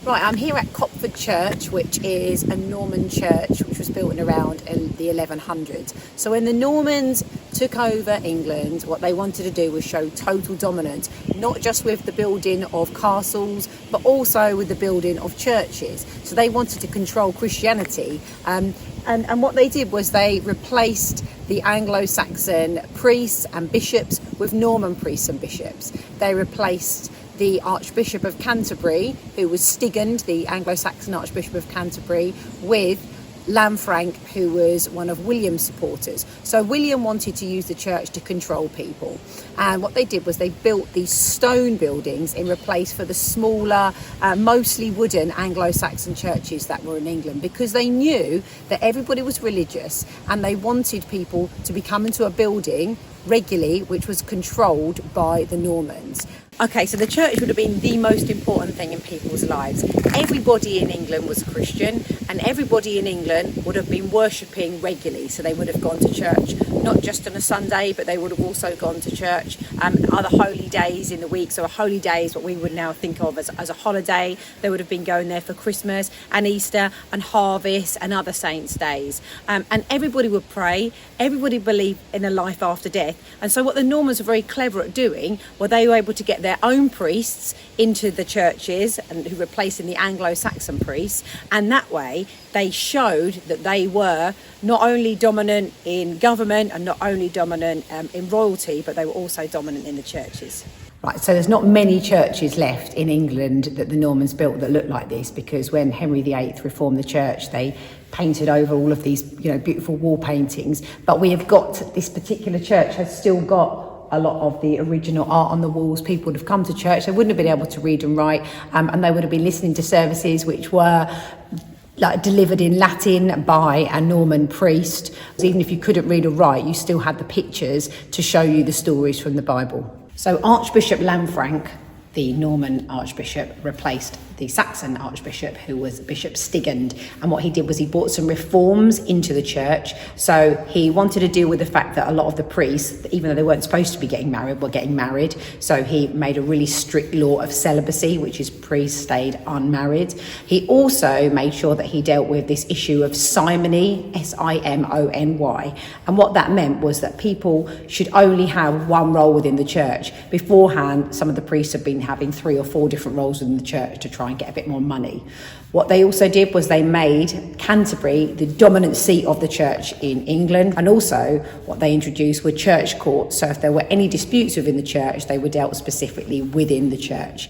Right, I'm here at Copford Church, which is a Norman church which was built in around the 1100s. So when the Normans took over England, what they wanted to do was show total dominance, not just with the building of castles, but also with the building of churches. So they wanted to control Christianity. And what they did was they replaced the Anglo-Saxon priests and bishops with Norman priests and bishops. They replaced the Archbishop of Canterbury, who was Stigand, the Anglo-Saxon Archbishop of Canterbury, with Lanfranc, who was one of William's supporters. So William wanted to use the church to control people. And what they did was they built these stone buildings in replace for the smaller, mostly wooden Anglo-Saxon churches that were in England, because they knew that everybody was religious and they wanted people to be coming to a building regularly, which was controlled by the Normans. Okay, so the church would have been the most important thing in people's lives. Everybody in England was Christian, and everybody in England would have been worshipping regularly. So they would have gone to church, not just on a Sunday, but they would have also gone to church other holy days in the week. So a holy day is what we would now think of as a holiday. They would have been going there for Christmas and Easter and harvest and other saints' days. And everybody would pray. Everybody believed in a life after death. And so what the Normans were very clever at doing, well, they were able to get their own priests into the churches and who replacing the Anglo-Saxon priests, and that way they showed that they were not only dominant in government and not only dominant in royalty, but they were also dominant in the churches. Right, so there's not many churches left in England that the Normans built that look like this, because when Henry VIII reformed the church, they painted over all of these, beautiful wall paintings. But we have got, this particular church has still got a lot of the original art on the walls. People would have come to church, they wouldn't have been able to read and write, and they would have been listening to services which were delivered in Latin by a Norman priest. Even if you couldn't read or write, you still had the pictures to show you the stories from the Bible. So Archbishop Lanfranc, the Norman Archbishop, replaced the Saxon Archbishop, who was Bishop Stigand. And what he did was he brought some reforms into the church. So he wanted to deal with the fact that a lot of the priests, even though they weren't supposed to be getting married, were getting married. So he made a really strict law of celibacy, which is priests stayed unmarried. He also made sure that he dealt with this issue of simony, Simony. And what that meant was that people should only have one role within the church. Beforehand, some of the priests have been having 3 or 4 different roles within the church to try and get a bit more money. What they also did was they made Canterbury the dominant seat of the church in England, and also what they introduced were church courts. So if there were any disputes within the church, they were dealt specifically within the church.